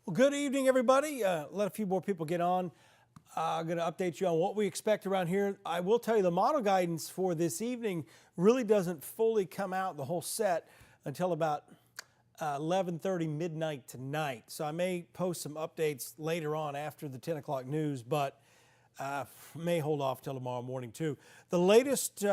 Well, good evening, everybody. Let a few more people get on. I'm going to update you on what we expect around here. I will tell you the model guidance for this evening really doesn't fully come out, the whole set, until about 11:30 midnight tonight. So I may post some updates later on after the 10 o'clock news, but may hold off till tomorrow morning too. The latest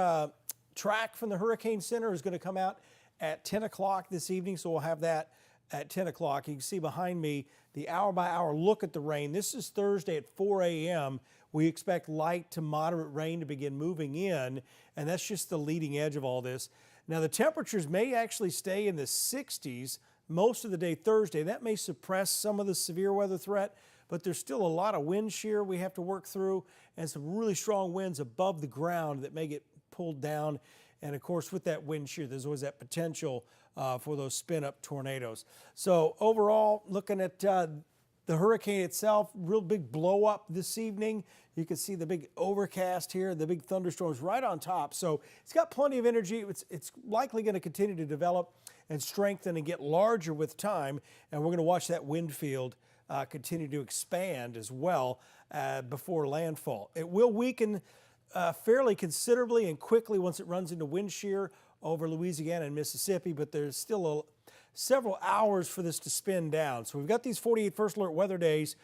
track from the Hurricane Center is going to come out at 10 o'clock this evening, so we'll have that at 10 o'clock. You can see behind me the hour-by-hour look at the rain. This is Thursday at 4 a.m. We expect light to moderate rain to begin moving in, and that's just the leading edge of all this. Now, the temperatures may actually stay in the 60s most of the day Thursday. That may suppress some of the severe weather threat, but there's still a lot of wind shear we have to work through and some really strong winds above the ground that may get pulled down. And of course, with that wind shear, there's always that potential for those spin-up tornadoes. So overall, looking at the hurricane itself, real big blow up this evening. You can see the big overcast here, the big thunderstorms right on top. So it's got plenty of energy. It's likely going to continue to develop and strengthen and get larger with time. And we're going to watch that wind field continue to expand as well before landfall. It will weaken fairly considerably and quickly once it runs into wind shear over Louisiana and Mississippi, but there's still several hours for this to spin down. So we've got these 48 first alert weather days,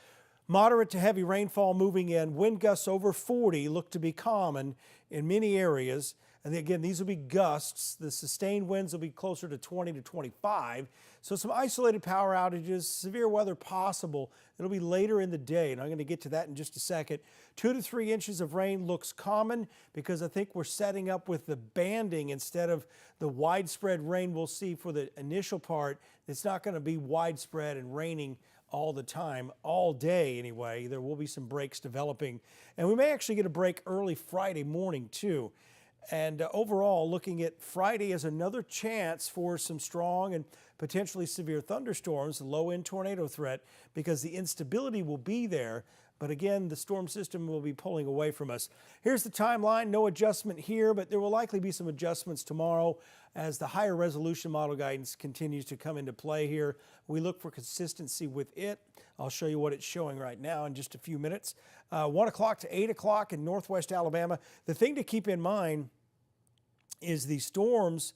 moderate to heavy rainfall moving in, wind gusts over 40 look to be common in many areas. And again, these will be gusts. The sustained winds will be closer to 20 to 25. So some isolated power outages, severe weather possible. It'll be later in the day, and I'm going to get to that in just a second. 2 to 3 inches of rain looks common because I think we're setting up with the banding instead of the widespread rain we'll see for the initial part. It's not going to be widespread and raining all the time, all day anyway. There will be some breaks developing, and we may actually get a break early Friday morning too. And overall, looking at Friday as another chance for some strong and potentially severe thunderstorms, low-end tornado threat, because the instability will be there. But again, the storm system will be pulling away from us. Here's the timeline. No adjustment here, but there will likely be some adjustments tomorrow as the higher resolution model guidance continues to come into play here. We look for consistency with it. I'll show you what it's showing right now in just a few minutes. 1 o'clock to 8 o'clock in northwest Alabama. The thing to keep in mind is the storms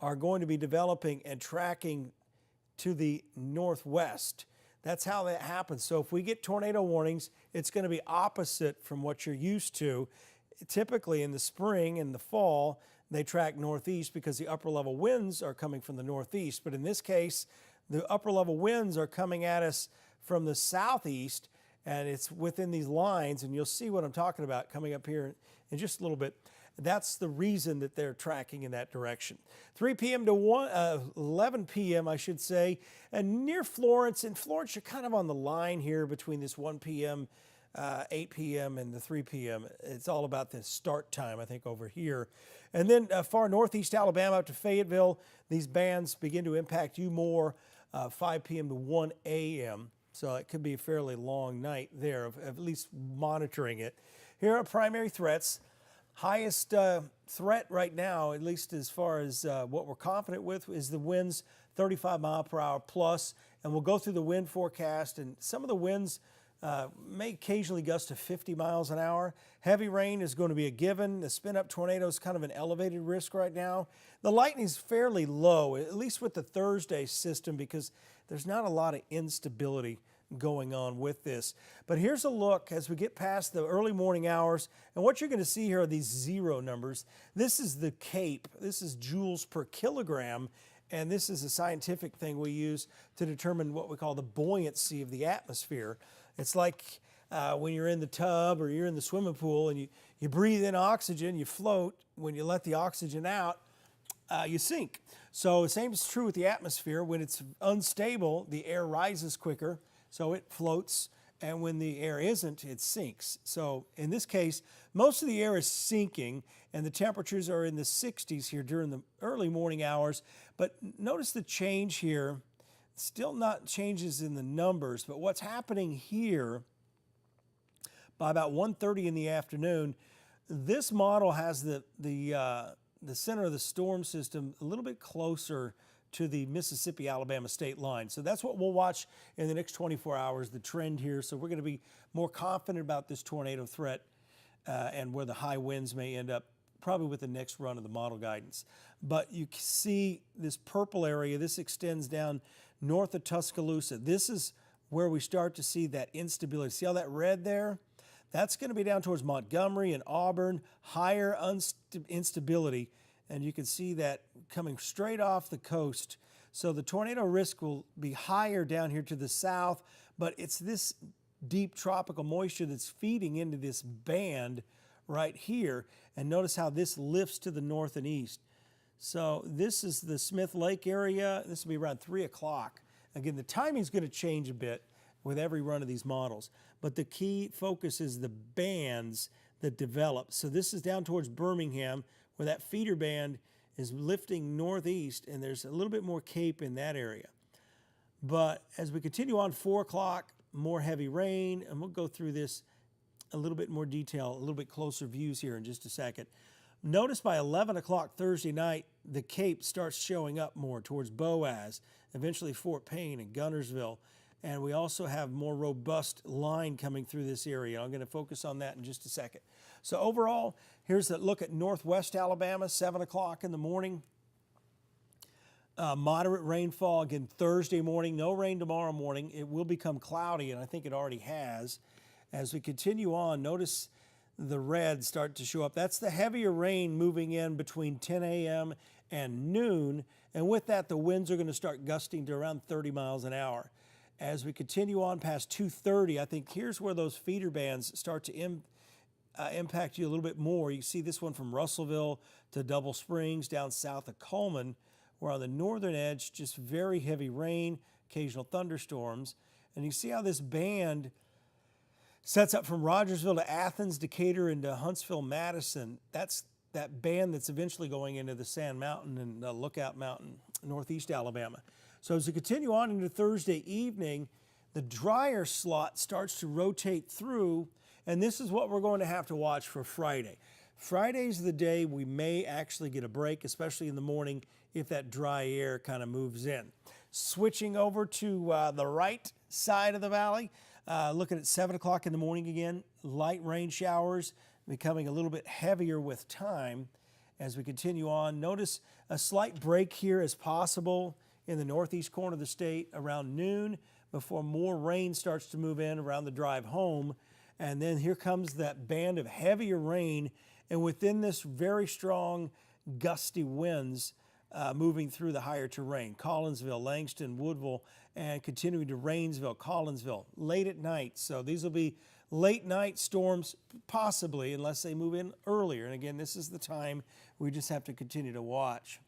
are going to be developing and tracking to the northwest. That's how that happens. So if we get tornado warnings, it's going to be opposite from what you're used to. Typically in the spring and the fall, they track northeast because the upper level winds are coming from the northeast. But in this case, the upper level winds are coming at us from the southeast, and it's within these lines, and you'll see what I'm talking about coming up here in just a little bit. That's the reason that they're tracking in that direction. 3 p.m. to 11 p.m., I should say, and near Florence. In Florence, you're kind of on the line here between this 1 p.m., 8 p.m., and the 3 p.m. It's all about the start time, I think, over here. And then far northeast Alabama up to Fayetteville, these bands begin to impact you more, 5 p.m. to 1 a.m., so it could be a fairly long night there of at least monitoring it. Here are primary threats. Highest threat right now, at least as far as what we're confident with, is the winds 35 mile per hour plus. And we'll go through the wind forecast, and some of the winds may occasionally gust to 50 miles an hour. Heavy rain is going to be a given. The spin-up tornado is kind of an elevated risk right now. The lightning is fairly low, at least with the Thursday system, because there's not a lot of instability going on with this. But here's a look as we get past the early morning hours, and what you're going to see here are these zero numbers. This is the CAPE. This is joules per kilogram, and this is a scientific thing we use to determine what we call the buoyancy of the atmosphere. It's like when you're in the tub or you're in the swimming pool and you breathe in oxygen, you float. When you let the oxygen out, you sink. So the same is true with the atmosphere. When it's unstable, the air rises quicker, so it floats, and when the air isn't, it sinks. So in this case, most of the air is sinking, and the temperatures are in the 60s here during the early morning hours. But notice the change here, still not changes in the numbers, but what's happening here by about 1:30 in the afternoon, this model has the center of the storm system a little bit closer to the Mississippi-Alabama state line. So that's what we'll watch in the next 24 hours, the trend here. So we're going to be more confident about this tornado threat and where the high winds may end up, probably with the next run of the model guidance. But you see this purple area, this extends down north of Tuscaloosa. This is where we start to see that instability. See how that red there? That's going to be down towards Montgomery and Auburn, higher instability. And you can see that coming straight off the coast. So the tornado risk will be higher down here to the south, but it's this deep tropical moisture that's feeding into this band right here. And notice how this lifts to the north and east. So this is the Smith Lake area. This will be around 3 o'clock. Again, the timing's going to change a bit with every run of these models, but the key focus is the bands that develop. So this is down towards Birmingham, where that feeder band is lifting northeast, and there's a little bit more cape in that area. But as we continue on, 4 o'clock, more heavy rain, and we'll go through this a little bit more detail, a little bit closer views here in just a second. Notice by 11 o'clock Thursday night, the cape starts showing up more towards Boaz, eventually Fort Payne and Gunnersville. And we also have more robust line coming through this area. I'm going to focus on that in just a second. So overall, here's a look at northwest Alabama, 7 o'clock in the morning. Moderate rainfall again Thursday morning, no rain tomorrow morning. It will become cloudy, and I think it already has. As we continue on, notice the red start to show up. That's the heavier rain moving in between 10 a.m. and noon. And with that, the winds are going to start gusting to around 30 miles an hour. As we continue on past 2:30, I think here's where those feeder bands start to impact you a little bit more. You see this one from Russellville to Double Springs down south of Coleman, where on the northern edge, just very heavy rain, occasional thunderstorms. And you see how this band sets up from Rogersville to Athens, Decatur, and to Huntsville, Madison. That's that band that's eventually going into the Sand Mountain and Lookout Mountain, northeast Alabama. So as we continue on into Thursday evening, the drier slot starts to rotate through, and this is what we're going to have to watch for Friday. Friday's the day we may actually get a break, especially in the morning, if that dry air kind of moves in. Switching over to the right side of the valley, looking at 7 o'clock in the morning again, light rain showers becoming a little bit heavier with time. As we continue on, notice a slight break here as possible in the northeast corner of the state around noon before more rain starts to move in around the drive home. And then here comes that band of heavier rain, and within this very strong gusty winds moving through the higher terrain, Collinsville, Langston, Woodville, and continuing to Rainsville, Collinsville, late at night. So these will be late night storms, possibly, unless they move in earlier. And again, this is the time we just have to continue to watch.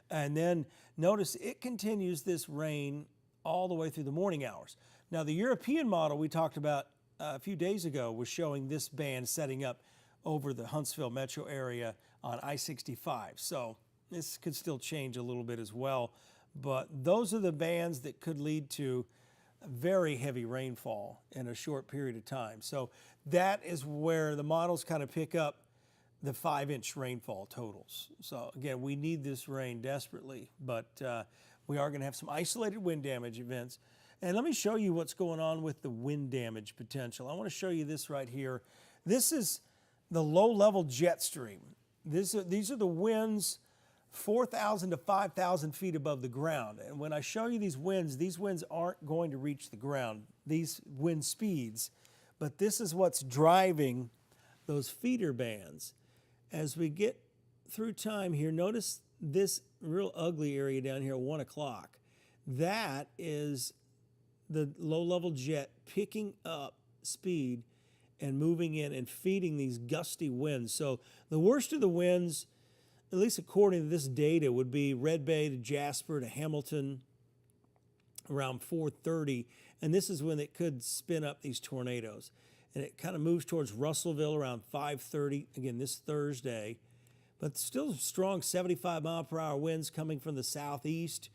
And then notice it continues this rain all the way through the morning hours. Now, the European model we talked about a few days ago was showing this band setting up over the Huntsville metro area on I-65. So this could still change a little bit as well. But those are the bands that could lead to very heavy rainfall in a short period of time. So that is where the models kind of pick up the 5-inch rainfall totals. So again, we need this rain desperately, but we are going to have some isolated wind damage events. And let me show you what's going on with the wind damage potential. I want to show you this right here. This is the low-level jet stream. These are the winds 4,000 to 5,000 feet above the ground. And when I show you these winds aren't going to reach the ground, these wind speeds, but this is what's driving those feeder bands. As we get through time here, notice this real ugly area down here at 1 o'clock. That is the low-level jet picking up speed and moving in and feeding these gusty winds. So the worst of the winds, at least according to this data, would be Red Bay to Jasper to Hamilton around 4:30, and this is when it could spin up these tornadoes. And it kind of moves towards Russellville around 5:30, again this Thursday, but still strong 75-mile-per-hour winds coming from the southeast,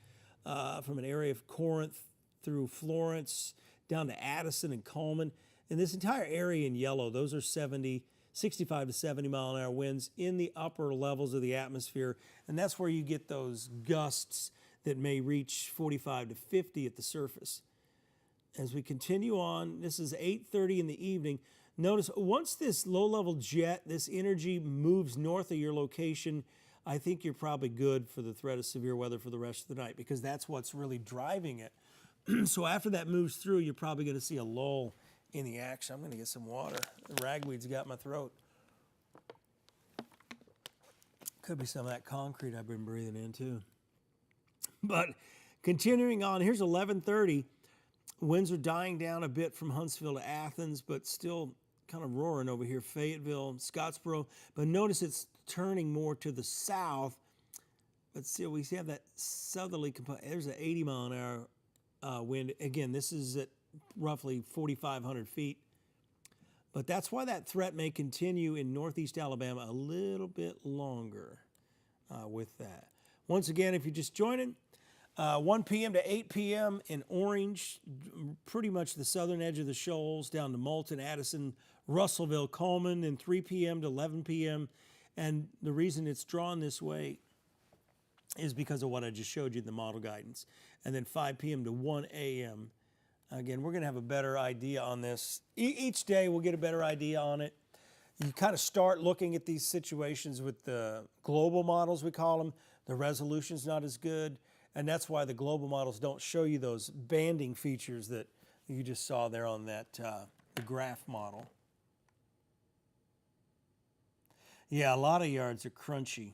from an area of Corinth through Florence, down to Addison and Coleman. And this entire area in yellow, those are 70, 65 to 70 mile an hour winds in the upper levels of the atmosphere. And that's where you get those gusts that may reach 45 to 50 at the surface. As we continue on, this is 8:30 in the evening. Notice once this low-level jet, this energy moves north of your location, I think you're probably good for the threat of severe weather for the rest of the night, because that's what's really driving it. So after that moves through, you're probably going to see a lull in the action. I'm going to get some water. The ragweed's got my throat. Could be some of that concrete I've been breathing in too. But continuing on, here's 11:30. Winds are dying down a bit from Huntsville to Athens, but still kind of roaring over here. Fayetteville, Scottsboro. But notice it's turning more to the south. But still, we have that southerly component. There's an 80 mile an hour wind. Again, this is at roughly 4,500 feet. But that's why that threat may continue in northeast Alabama a little bit longer with that. Once again, if you're just joining, 1 p.m. to 8 p.m. in Orange, pretty much the southern edge of the shoals, down to Moulton, Addison, Russellville, Coleman, and 3 p.m. to 11 p.m. And the reason it's drawn this way is because of what I just showed you in the model guidance. And then 5 p.m. to 1 a.m. Again, we're going to have a better idea on this. Each day we'll get a better idea on it. You kind of start looking at these situations with the global models, we call them. The resolution's not as good. And that's why the global models don't show you those banding features that you just saw there on that the graph model. Yeah, a lot of yards are crunchy.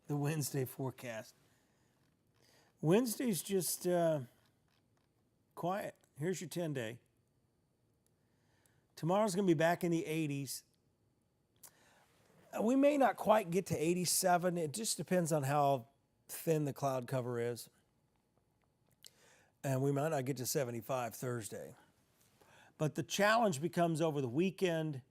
The Wednesday forecast. Wednesday's just quiet. Here's your 10-day. Tomorrow's going to be back in the 80s. We may not quite get to 87. It just depends on how thin the cloud cover is. And we might not get to 75 Thursday. But the challenge becomes over the weekend.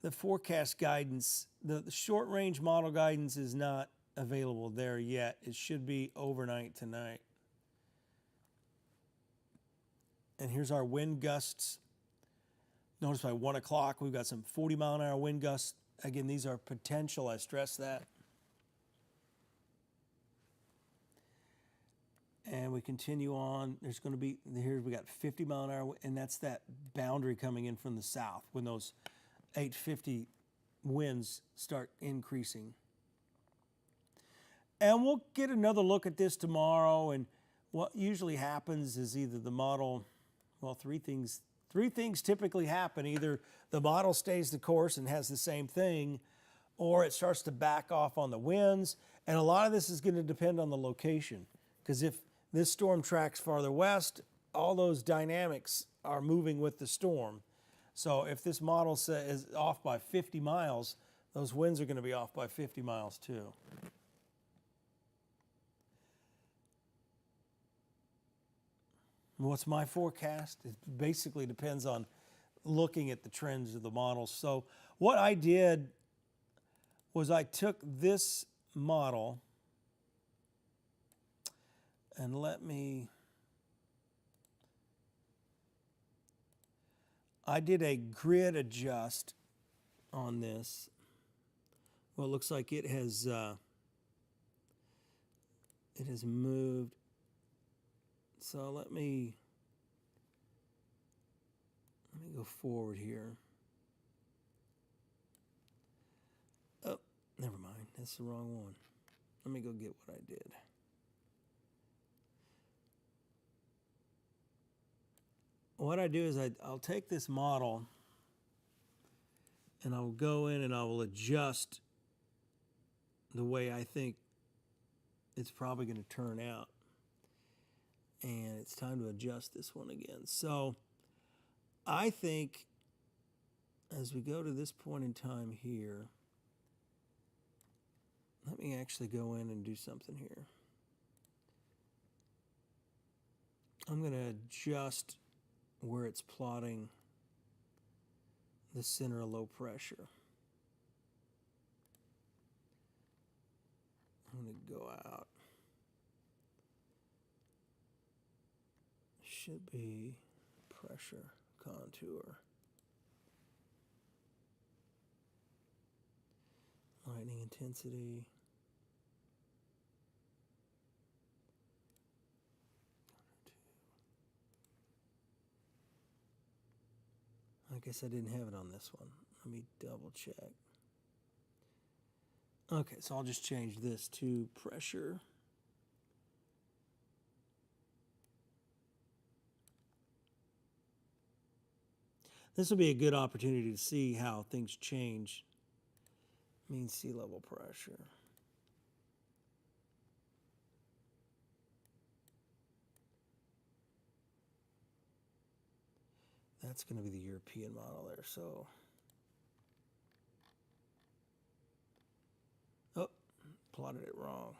The forecast guidance, the short-range model guidance is not available there yet. It should be overnight tonight. And here's our wind gusts. Notice by 1 o'clock, we've got some 40 mile an hour wind gusts. Again, these are potential, I stress that. And we continue on. There's going to be, here we got 50 mile an hour, and that's that boundary coming in from the south when those 850 winds start increasing. And we'll get another look at this tomorrow, and what usually happens is either the model, well, three things typically happen. Either the model stays the course and has the same thing, or it starts to back off on the winds. And a lot of this is going to depend on the location, because if this storm tracks farther west, all those dynamics are moving with the storm. So if this model is off by 50 miles, those winds are going to be off by 50 miles too. What's my forecast? It basically depends on looking at the trends of the models. So what I did was I took this model and I did a grid adjust on this. Well, it looks like it has moved. So let me go forward here. Oh, never mind. That's the wrong one. Let me go get what I did. What I do is I'll take this model and I'll go in and I will adjust the way I think it's probably going to turn out. And it's time to adjust this one again. So I think as we go to this point in time here, let me actually go in and do something here. I'm going to adjust where it's plotting the center of low pressure. I'm going to go out. Should be pressure contour. Lightning intensity. I guess I didn't have it on this one. Let me double check. Okay, so I'll just change this to pressure. This will be a good opportunity to see how things change. Mean sea level pressure. That's going to be the European model there, so. Oh, plotted it wrong.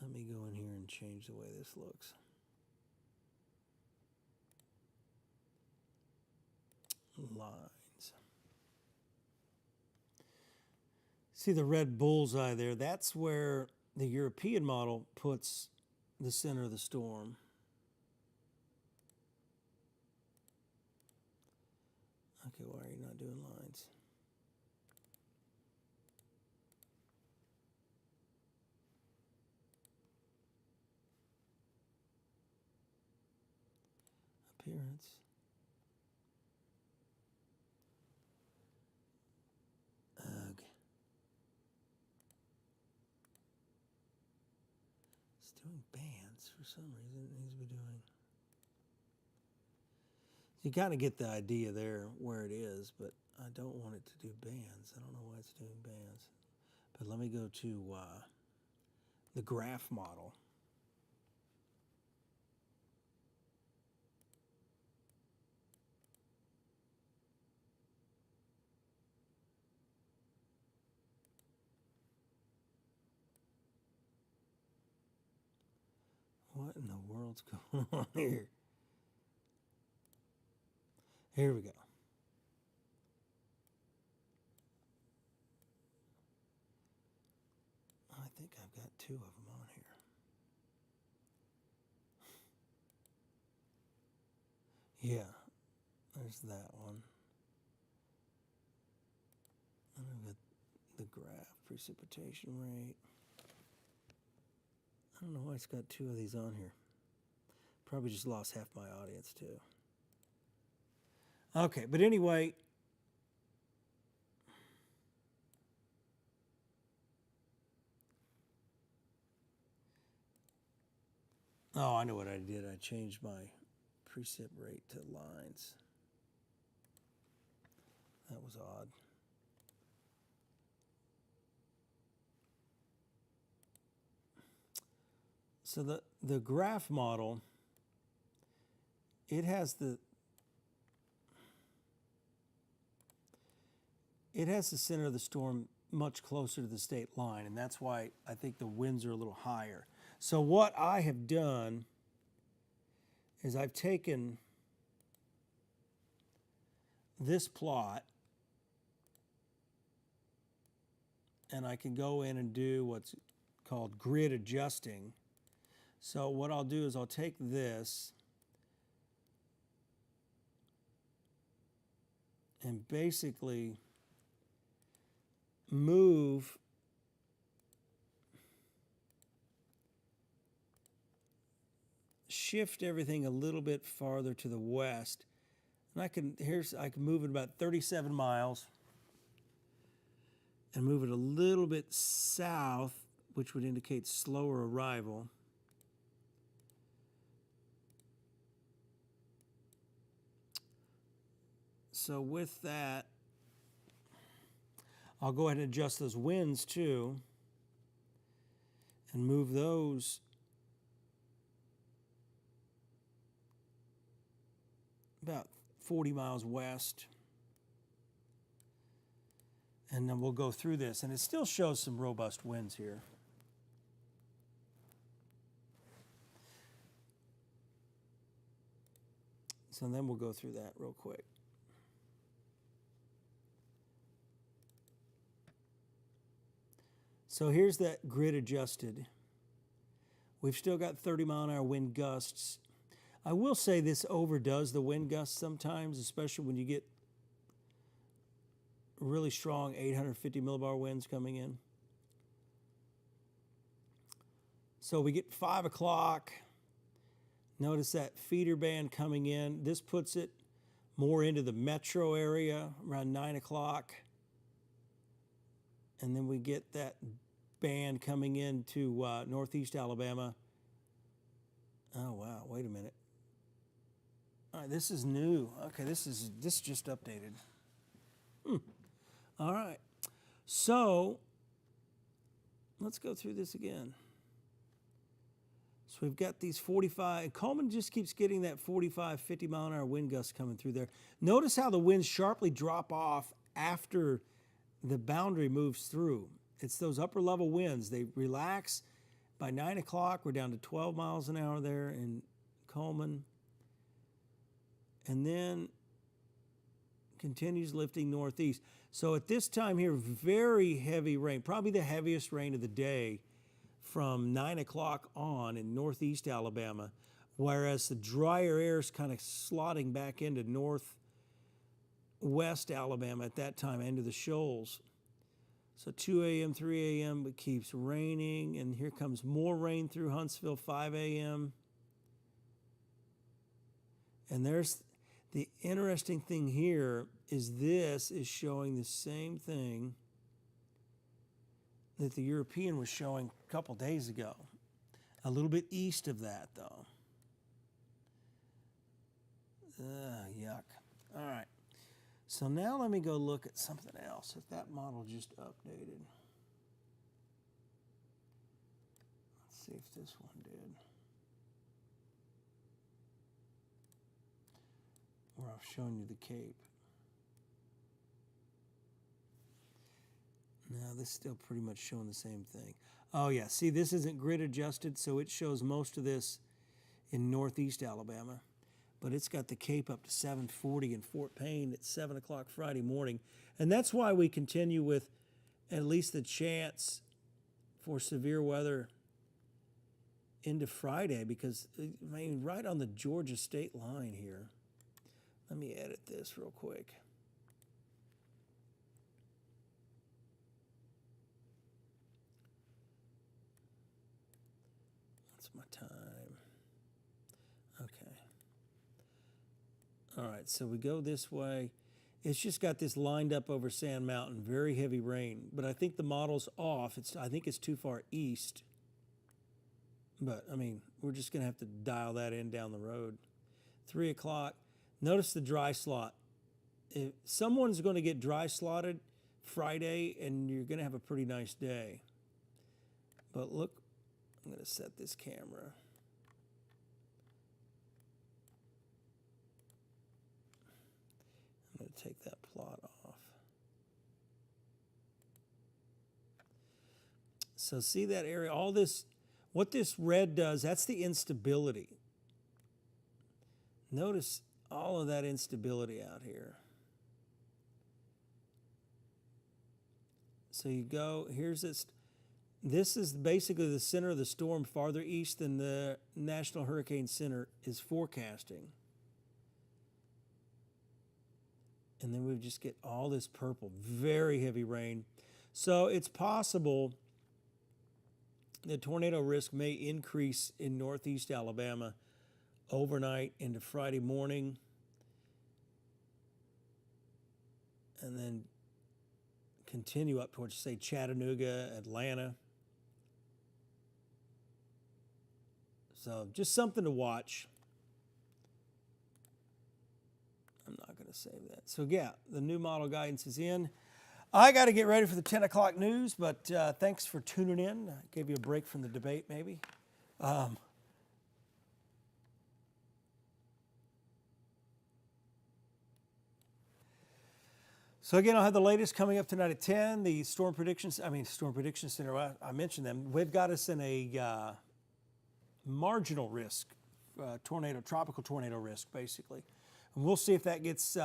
Let me go in here and change the way this looks. Lines. See the red bullseye there? That's where the European model puts the center of the storm. Okay, why are you not doing lines? Appearance. Ugh. It's doing bands for some reason. It needs to be doing. You kind of get the idea there where it is, but I don't want it to do bands. I don't know why it's doing bands. But let me go to the graph model. What in the world's going on here? Here we go. I think I've got two of them on here. Yeah, there's that one. And I've got the graph, precipitation rate. I don't know why it's got two of these on here. Probably just lost half my audience too. Okay, but anyway. Oh, I know what I did. I changed my precip rate to lines. That was odd. So the graph model, it has the center of the storm much closer to the state line, and that's why I think the winds are a little higher. So what I have done is I've taken this plot and I can go in and do what's called grid adjusting. So what I'll do is I'll take this and basically shift everything a little bit farther to the west. And I can move it about 37 miles and move it a little bit south, which would indicate slower arrival. So with that, I'll go ahead and adjust those winds too and move those about 40 miles west. And then we'll go through this. And it still shows some robust winds here. So then we'll go through that real quick. So here's that grid adjusted. We've still got 30-mile-an-hour wind gusts. I will say this overdoes the wind gusts sometimes, especially when you get really strong 850 millibar winds coming in. So we get 5 o'clock. Notice that feeder band coming in. This puts it more into the metro area around 9 o'clock. And then we get that band coming into northeast Alabama. Oh, wow, wait a minute. All right, this is new. Okay, this just updated. All right, so let's go through this again. So we've got these 45, Coleman just keeps getting that 45, 50 mile an hour wind gust coming through there. Notice how the winds sharply drop off after the boundary moves through. It's those upper level winds. They relax. By 9 o'clock, we're down to 12 miles an hour there in Coleman. And then continues lifting northeast. So at this time here, very heavy rain, probably the heaviest rain of the day from 9 o'clock on in northeast Alabama, whereas the drier air is kind of slotting back into northwest Alabama at that time, into the shoals. So 2 a.m., 3 a.m., it keeps raining, and here comes more rain through Huntsville, 5 a.m. And there's the interesting thing here is this is showing the same thing that the European was showing a couple days ago. A little bit east of that, though. Yuck. All right. So now let me go look at something else, if that model just updated. Let's see if this one did. Where I've shown you the Cape. No, this is still pretty much showing the same thing. Oh yeah, see, this isn't grid adjusted, so it shows most of this in northeast Alabama. But it's got the Cape up to 740 in Fort Payne at 7 o'clock Friday morning. And that's why we continue with at least the chance for severe weather into Friday, because, I mean, right on the Georgia state line here. Let me edit this real quick. That's my time. Okay. All right, so we go this way. It's just got this lined up over Sand Mountain, very heavy rain. But I think the model's off. I think it's too far east. But, I mean, we're just going to have to dial that in down the road. 3 o'clock. Notice the dry slot. If someone's going to get dry slotted Friday, and you're going to have a pretty nice day. But look, I'm going to set this camera. I'm going to take that plot off. So see that area, all this, what this red does, that's the instability. Notice all of that instability out here. So you go, here's this. This is basically the center of the storm farther east than the National Hurricane Center is forecasting. And then we just get all this purple, very heavy rain. So it's possible that tornado risk may increase in northeast Alabama overnight into Friday morning, and then continue up towards, say, Chattanooga, Atlanta. So just something to watch. I'm not going to save that. So yeah, the new model guidance is in. I got to get ready for the 10 o'clock news, but thanks for tuning in. I gave you a break from the debate, maybe. So again, I'll have the latest coming up tonight at 10. The Storm Prediction Center, I mentioned them. We've got us in a marginal risk, tropical tornado risk, basically. And we'll see if that gets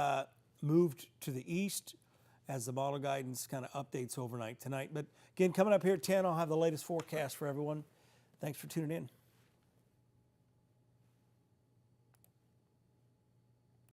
moved to the east as the model guidance kind of updates overnight tonight. But again, coming up here at 10, I'll have the latest forecast for everyone. Thanks for tuning in.